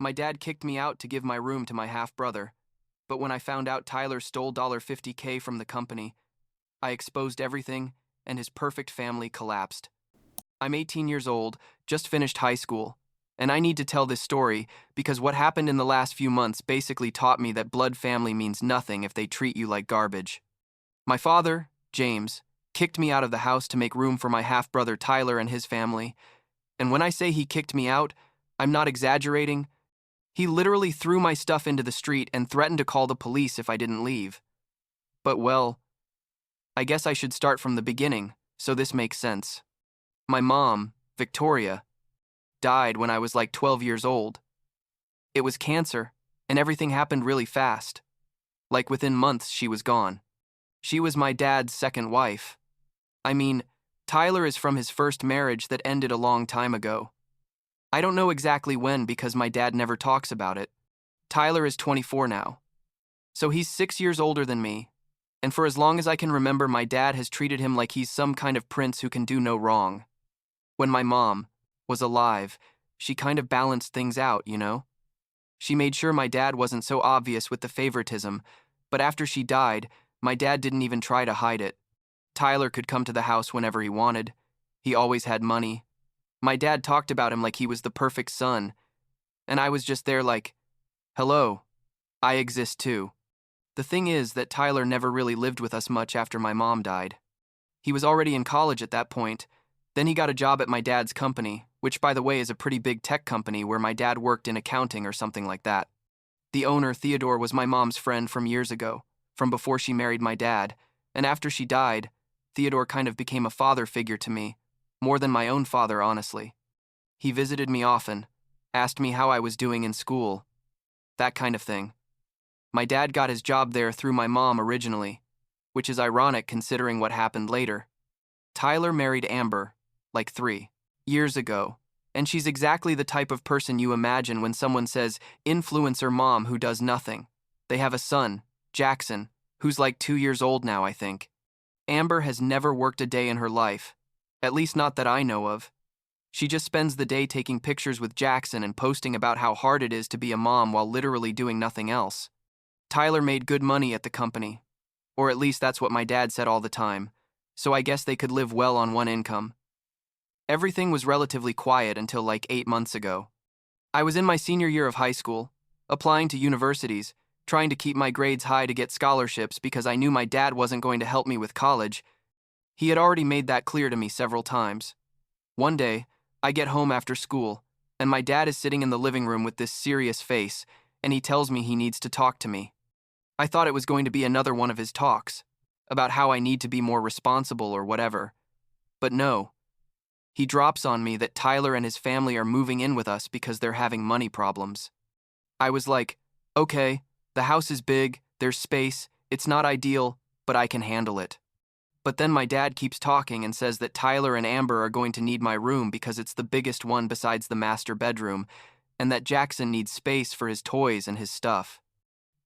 My dad kicked me out to give my room to my half-brother, but when I found out Tyler stole $50K from the company, I exposed everything, and his perfect family collapsed. I'm 18 years old, just finished high school, and I need to tell this story because what happened in the last few months basically taught me that blood family means nothing if they treat you like garbage. My father, James, kicked me out of the house to make room for my half-brother Tyler and his family, and when I say he kicked me out, I'm not exaggerating. He literally threw my stuff into the street and threatened to call the police if I didn't leave. But well, I guess I should start from the beginning, so this makes sense. My mom, Victoria, died when I was like 12 years old. It was cancer, and everything happened really fast. Like within months, she was gone. She was my dad's second wife. I mean, Tyler is from his first marriage that ended a long time ago. I don't know exactly when because my dad never talks about it. Tyler is 24 now. So he's 6 years older than me, and for as long as I can remember, my dad has treated him like he's some kind of prince who can do no wrong. When my mom was alive, she kind of balanced things out, you know? She made sure my dad wasn't so obvious with the favoritism, but after she died, my dad didn't even try to hide it. Tyler could come to the house whenever he wanted. He always had money. My dad talked about him like he was the perfect son, and I was just there like, hello, I exist too. The thing is that Tyler never really lived with us much after my mom died. He was already in college at that point. Then he got a job at my dad's company, which by the way is a pretty big tech company where my dad worked in accounting or something like that. The owner, Theodore, was my mom's friend from years ago, from before she married my dad, and after she died, Theodore kind of became a father figure to me, more than my own father, honestly. He visited me often, asked me how I was doing in school, that kind of thing. My dad got his job there through my mom originally, which is ironic considering what happened later. Tyler married Amber, like 3 years ago, and she's exactly the type of person you imagine when someone says influencer mom who does nothing. They have a son, Jackson, who's like 2 years old now, I think. Amber has never worked a day in her life, at least not that I know of. She just spends the day taking pictures with Jackson and posting about how hard it is to be a mom while literally doing nothing else. Tyler made good money at the company, or at least that's what my dad said all the time, so I guess they could live well on one income. Everything was relatively quiet until like 8 months ago. I was in my senior year of high school, applying to universities, trying to keep my grades high to get scholarships because I knew my dad wasn't going to help me with college. He had already made that clear to me several times. One day, I get home after school, and my dad is sitting in the living room with this serious face, and he tells me he needs to talk to me. I thought it was going to be another one of his talks, about how I need to be more responsible or whatever. But no. He drops on me that Tyler and his family are moving in with us because they're having money problems. I was like, okay, the house is big, there's space, it's not ideal, but I can handle it. But then my dad keeps talking and says that Tyler and Amber are going to need my room because it's the biggest one besides the master bedroom, and that Jackson needs space for his toys and his stuff.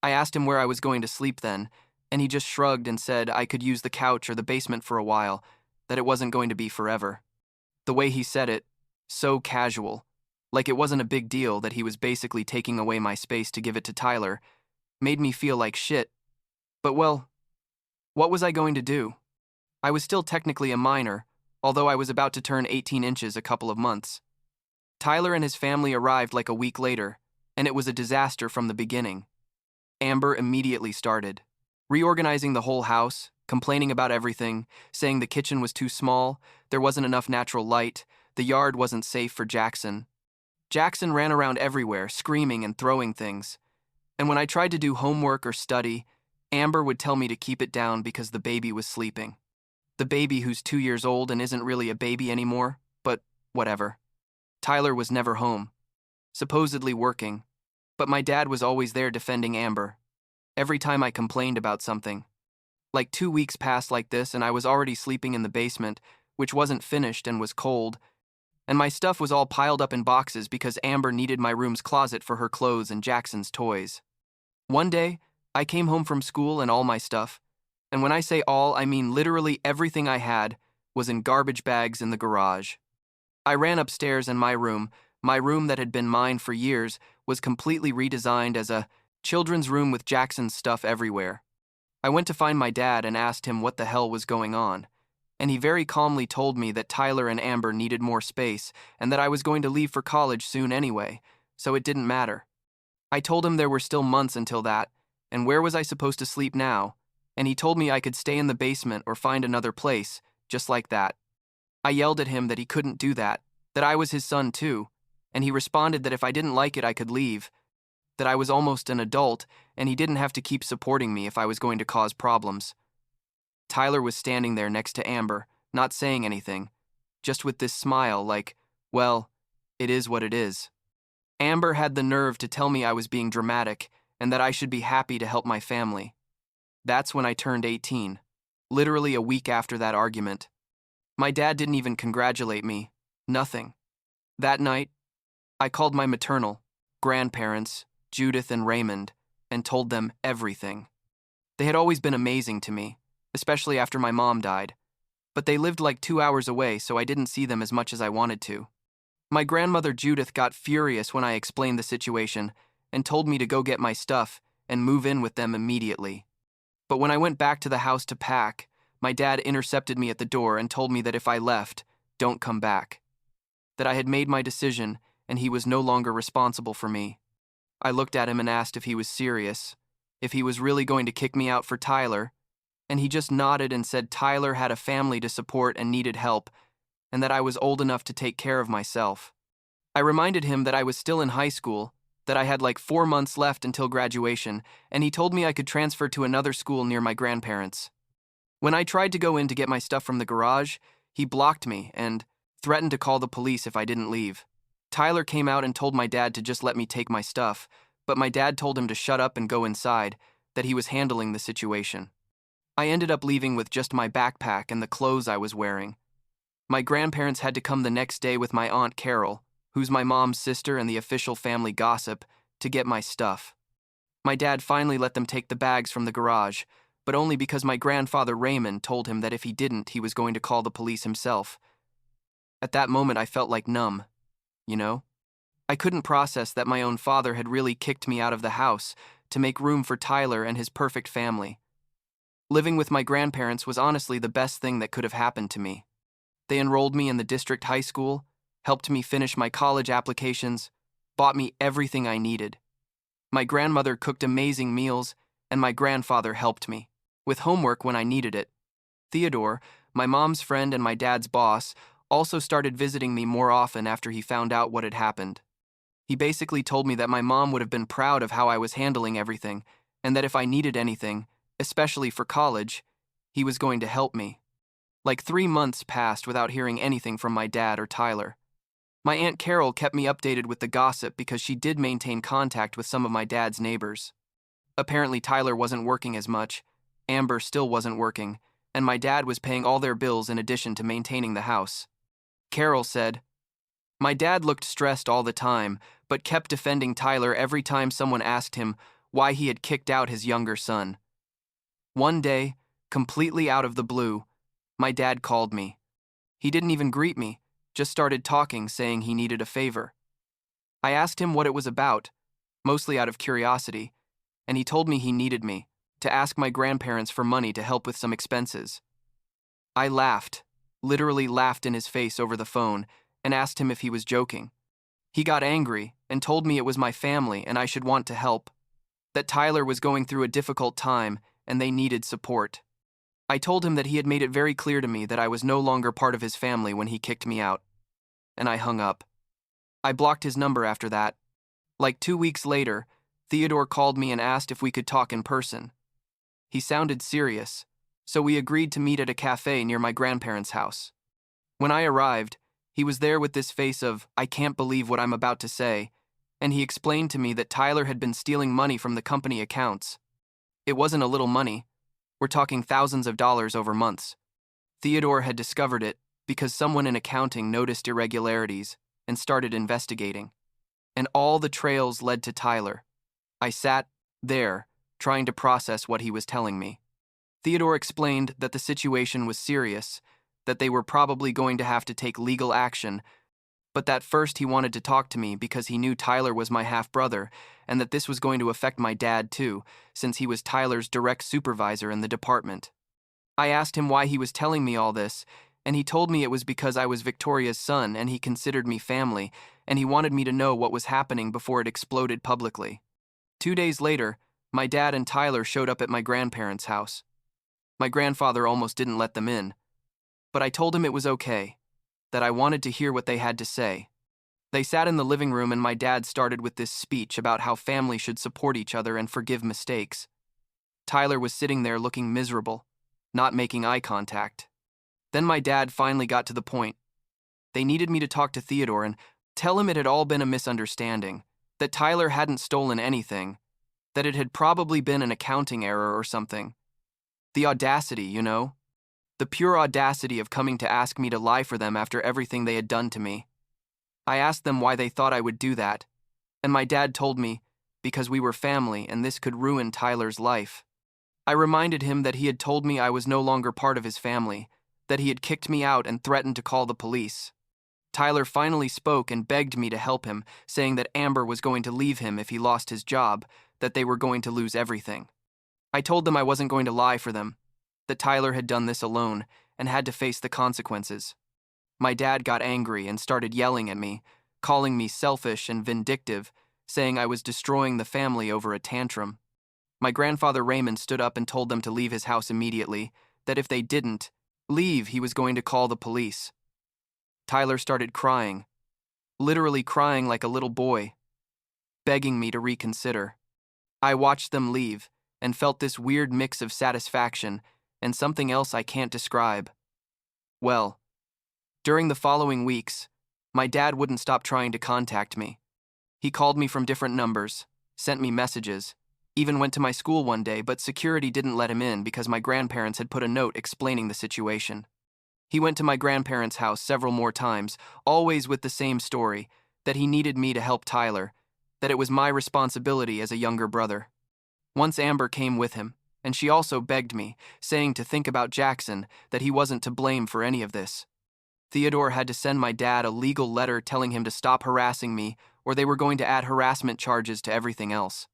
I asked him where I was going to sleep then, and he just shrugged and said I could use the couch or the basement for a while, that it wasn't going to be forever. The way he said it, so casual, like it wasn't a big deal that he was basically taking away my space to give it to Tyler, made me feel like shit. But well, what was I going to do? I was still technically a minor, although I was about to turn 18 inches a couple of months. Tyler and his family arrived like a week later, and it was a disaster from the beginning. Amber immediately started, reorganizing the whole house, complaining about everything, saying the kitchen was too small, there wasn't enough natural light, the yard wasn't safe for Jackson. Jackson ran around everywhere, screaming and throwing things. And when I tried to do homework or study, Amber would tell me to keep it down because the baby was sleeping. The baby who's 2 years old and isn't really a baby anymore, but whatever. Tyler was never home, supposedly working, but my dad was always there defending Amber. Every time I complained about something. Like 2 weeks passed like this and I was already sleeping in the basement, which wasn't finished and was cold, and my stuff was all piled up in boxes because Amber needed my room's closet for her clothes and Jackson's toys. One day, I came home from school and all my stuff, and when I say all, I mean literally everything I had, was in garbage bags in the garage. I ran upstairs in my room, My room that had been mine for years was completely redesigned as a children's room with Jackson's stuff everywhere. I went to find my dad and asked him what the hell was going on, and he very calmly told me that Tyler and Amber needed more space and that I was going to leave for college soon anyway, so it didn't matter. I told him there were still months until that, and where was I supposed to sleep now? And he told me I could stay in the basement or find another place, just like that. I yelled at him that he couldn't do that I was his son too, and he responded that if I didn't like it I could leave, that I was almost an adult and he didn't have to keep supporting me if I was going to cause problems. Tyler was standing there next to Amber, not saying anything, just with this smile like, well, it is what it is. Amber had the nerve to tell me I was being dramatic and that I should be happy to help my family. That's when I turned 18, literally a week after that argument. My dad didn't even congratulate me, nothing. That night, I called my maternal grandparents, Judith and Raymond, and told them everything. They had always been amazing to me, especially after my mom died, but they lived like 2 hours away, so I didn't see them as much as I wanted to. My grandmother Judith got furious when I explained the situation and told me to go get my stuff and move in with them immediately. But when I went back to the house to pack, my dad intercepted me at the door and told me that if I left, don't come back. That I had made my decision and he was no longer responsible for me. I looked at him and asked if he was serious, if he was really going to kick me out for Tyler, and he just nodded and said Tyler had a family to support and needed help, and that I was old enough to take care of myself. I reminded him that I was still in high school, that I had like 4 months left until graduation, and he told me I could transfer to another school near my grandparents'. When I tried to go in to get my stuff from the garage, he blocked me and threatened to call the police if I didn't leave. Tyler came out and told my dad to just let me take my stuff, but my dad told him to shut up and go inside, that he was handling the situation. I ended up leaving with just my backpack and the clothes I was wearing. My grandparents had to come the next day with my Aunt Carol, who's my mom's sister and the official family gossip, to get my stuff. My dad finally let them take the bags from the garage, but only because my grandfather Raymond told him that if he didn't, he was going to call the police himself. At that moment, I felt like numb, you know? I couldn't process that my own father had really kicked me out of the house to make room for Tyler and his perfect family. Living with my grandparents was honestly the best thing that could have happened to me. They enrolled me in the district high school, helped me finish my college applications, bought me everything I needed. My grandmother cooked amazing meals, and my grandfather helped me with homework when I needed it. Theodore, my mom's friend and my dad's boss, also started visiting me more often after he found out what had happened. He basically told me that my mom would have been proud of how I was handling everything, and that if I needed anything, especially for college, he was going to help me. Like 3 months passed without hearing anything from my dad or Tyler. My Aunt Carol kept me updated with the gossip because she did maintain contact with some of my dad's neighbors. Apparently Tyler wasn't working as much, Amber still wasn't working, and my dad was paying all their bills in addition to maintaining the house. Carol said, "My dad looked stressed all the time, but kept defending Tyler every time someone asked him why he had kicked out his younger son. One day, completely out of the blue, my dad called me. He didn't even greet me, just started talking, saying he needed a favor. I asked him what it was about, mostly out of curiosity, and he told me he needed me to ask my grandparents for money to help with some expenses. I laughed, literally laughed in his face over the phone, and asked him if he was joking. He got angry and told me it was my family and I should want to help, that Tyler was going through a difficult time and they needed support. I told him that he had made it very clear to me that I was no longer part of his family when he kicked me out, and I hung up. I blocked his number after that. Like 2 weeks later, Theodore called me and asked if we could talk in person. He sounded serious, so we agreed to meet at a cafe near my grandparents' house. When I arrived, he was there with this face of, I can't believe what I'm about to say, and he explained to me that Tyler had been stealing money from the company accounts. It wasn't a little money. We're talking thousands of dollars over months. Theodore had discovered it because someone in accounting noticed irregularities and started investigating. And all the trails led to Tyler. I sat there, trying to process what he was telling me. Theodore explained that the situation was serious, that they were probably going to have to take legal action, But that first he wanted to talk to me because he knew Tyler was my half-brother and that this was going to affect my dad too, since he was Tyler's direct supervisor in the department. I asked him why he was telling me all this, and he told me it was because I was Victoria's son and he considered me family, and he wanted me to know what was happening before it exploded publicly. 2 days later, my dad and Tyler showed up at my grandparents' house. My grandfather almost didn't let them in, but I told him it was okay, that I wanted to hear what they had to say. They sat in the living room and my dad started with this speech about how family should support each other and forgive mistakes. Tyler was sitting there looking miserable, not making eye contact. Then my dad finally got to the point. They needed me to talk to Theodore and tell him it had all been a misunderstanding, that Tyler hadn't stolen anything, that it had probably been an accounting error or something. The audacity, you know? The pure audacity of coming to ask me to lie for them after everything they had done to me. I asked them why they thought I would do that, and my dad told me, because we were family and this could ruin Tyler's life. I reminded him that he had told me I was no longer part of his family, that he had kicked me out and threatened to call the police. Tyler finally spoke and begged me to help him, saying that Amber was going to leave him if he lost his job, that they were going to lose everything. I told them I wasn't going to lie for them, that Tyler had done this alone and had to face the consequences. My dad got angry and started yelling at me, calling me selfish and vindictive, saying I was destroying the family over a tantrum. My grandfather Raymond stood up and told them to leave his house immediately, that if they didn't leave, he was going to call the police. Tyler started crying, literally crying like a little boy, begging me to reconsider. I watched them leave and felt this weird mix of satisfaction and something else I can't describe. Well, during the following weeks, my dad wouldn't stop trying to contact me. He called me from different numbers, sent me messages, even went to my school one day, but security didn't let him in because my grandparents had put a note explaining the situation. He went to my grandparents' house several more times, always with the same story, that he needed me to help Tyler, that it was my responsibility as a younger brother. Once Amber came with him, and she also begged me, saying to think about Jackson, that he wasn't to blame for any of this. Theodore had to send my dad a legal letter telling him to stop harassing me, or they were going to add harassment charges to everything else.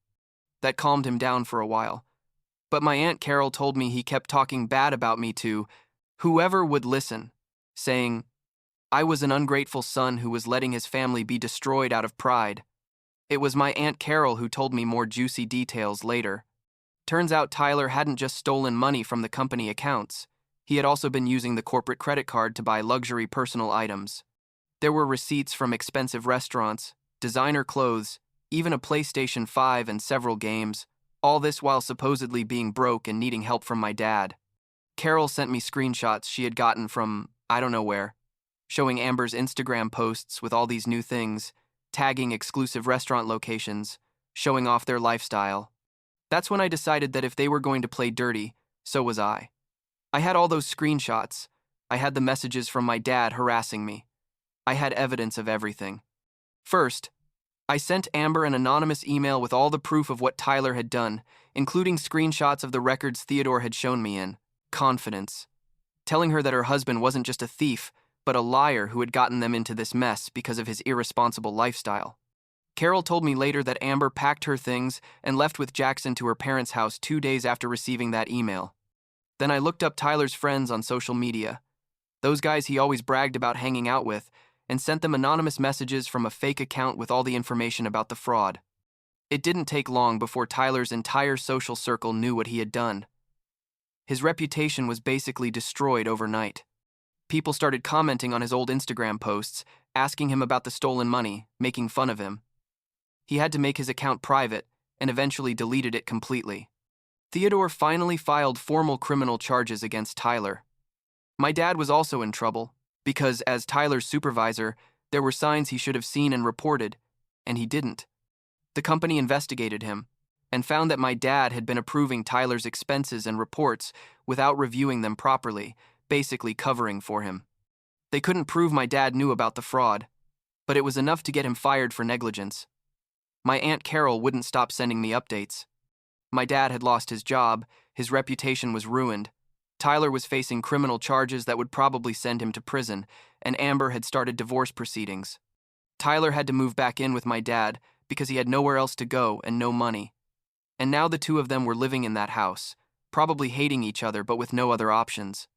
That calmed him down for a while. But my Aunt Carol told me he kept talking bad about me to whoever would listen, saying I was an ungrateful son who was letting his family be destroyed out of pride. It was my Aunt Carol who told me more juicy details later. Turns out Tyler hadn't just stolen money from the company accounts. He had also been using the corporate credit card to buy luxury personal items. There were receipts from expensive restaurants, designer clothes, even a PlayStation 5 and several games, all this while supposedly being broke and needing help from my dad. Carol sent me screenshots she had gotten from I don't know where, showing Amber's Instagram posts with all these new things, tagging exclusive restaurant locations, showing off their lifestyle. That's when I decided that if they were going to play dirty, so was I. I had all those screenshots. I had the messages from my dad harassing me. I had evidence of everything. First, I sent Amber an anonymous email with all the proof of what Tyler had done, including screenshots of the records Theodore had shown me in confidence, telling her that her husband wasn't just a thief, but a liar who had gotten them into this mess because of his irresponsible lifestyle. Carol told me later that Amber packed her things and left with Jackson to her parents' house 2 days after receiving that email. Then I looked up Tyler's friends on social media, those guys he always bragged about hanging out with, and sent them anonymous messages from a fake account with all the information about the fraud. It didn't take long before Tyler's entire social circle knew what he had done. His reputation was basically destroyed overnight. People started commenting on his old Instagram posts, asking him about the stolen money, making fun of him. He had to make his account private and eventually deleted it completely. Theodore finally filed formal criminal charges against Tyler. My dad was also in trouble because, as Tyler's supervisor, there were signs he should have seen and reported, and he didn't. The company investigated him and found that my dad had been approving Tyler's expenses and reports without reviewing them properly, basically covering for him. They couldn't prove my dad knew about the fraud, but it was enough to get him fired for negligence. My Aunt Carol wouldn't stop sending me updates. My dad had lost his job, his reputation was ruined, Tyler was facing criminal charges that would probably send him to prison, and Amber had started divorce proceedings. Tyler had to move back in with my dad because he had nowhere else to go and no money. And now the two of them were living in that house, probably hating each other but with no other options.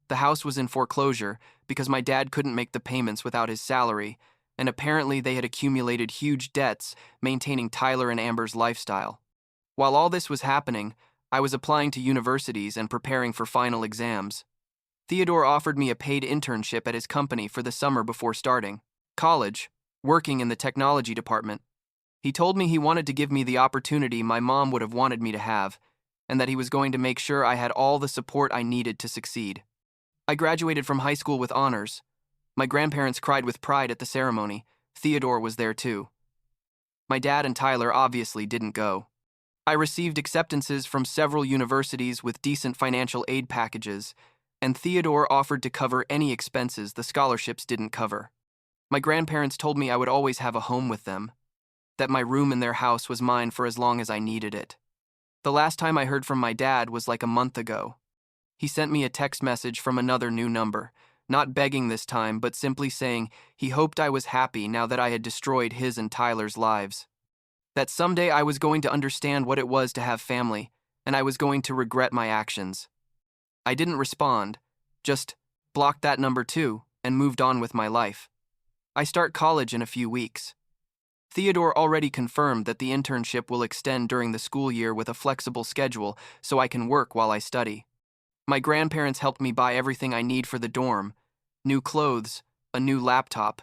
The house was in foreclosure because my dad couldn't make the payments without his salary, and apparently they had accumulated huge debts maintaining Tyler and Amber's lifestyle. While all this was happening, I was applying to universities and preparing for final exams. Theodore offered me a paid internship at his company for the summer before starting college, working in the technology department. He told me he wanted to give me the opportunity my mom would have wanted me to have, and that he was going to make sure I had all the support I needed to succeed. I graduated from high school with honors. My grandparents cried with pride at the ceremony. Theodore was there too. My dad and Tyler obviously didn't go. I received acceptances from several universities with decent financial aid packages, and Theodore offered to cover any expenses the scholarships didn't cover. My grandparents told me I would always have a home with them, that my room in their house was mine for as long as I needed it. The last time I heard from my dad was like a month ago. He sent me a text message from another new number, not begging this time, but simply saying he hoped I was happy now that I had destroyed his and Tyler's lives. That someday I was going to understand what it was to have family, and I was going to regret my actions. I didn't respond, just blocked that number too, and moved on with my life. I start college in a few weeks. Theodore already confirmed that the internship will extend during the school year with a flexible schedule so I can work while I study. My grandparents helped me buy everything I need for the dorm: new clothes, a new laptop.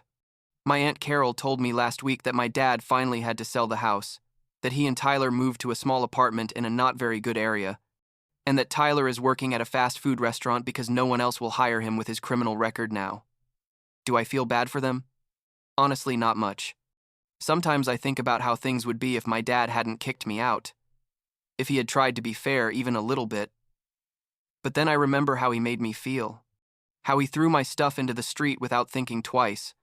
My Aunt Carol told me last week that my dad finally had to sell the house, that he and Tyler moved to a small apartment in a not very good area, and that Tyler is working at a fast food restaurant because no one else will hire him with his criminal record now. Do I feel bad for them? Honestly, not much. Sometimes I think about how things would be if my dad hadn't kicked me out, if he had tried to be fair even a little bit. But then I remember how he made me feel, how he threw my stuff into the street without thinking twice,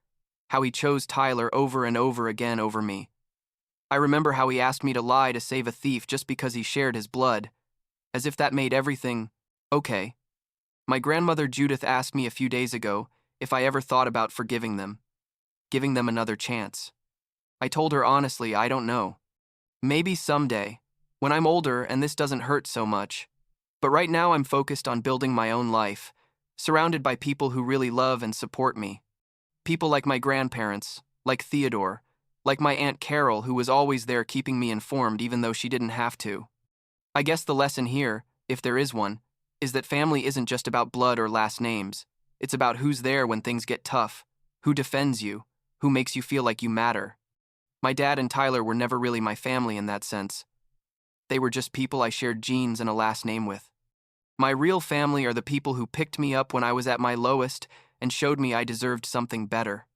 how he chose Tyler over and over again over me. I remember how he asked me to lie to save a thief just because he shared his blood, as if that made everything okay. My grandmother Judith asked me a few days ago if I ever thought about forgiving them, giving them another chance. I told her honestly, I don't know. Maybe someday, when I'm older and this doesn't hurt so much. But right now I'm focused on building my own life, surrounded by people who really love and support me. People like my grandparents, like Theodore, like my Aunt Carol, who was always there keeping me informed even though she didn't have to. I guess the lesson here, if there is one, is that family isn't just about blood or last names. It's about who's there when things get tough, who defends you, who makes you feel like you matter. My dad and Tyler were never really my family in that sense. They were just people I shared genes and a last name with. My real family are the people who picked me up when I was at my lowest and showed me I deserved something better.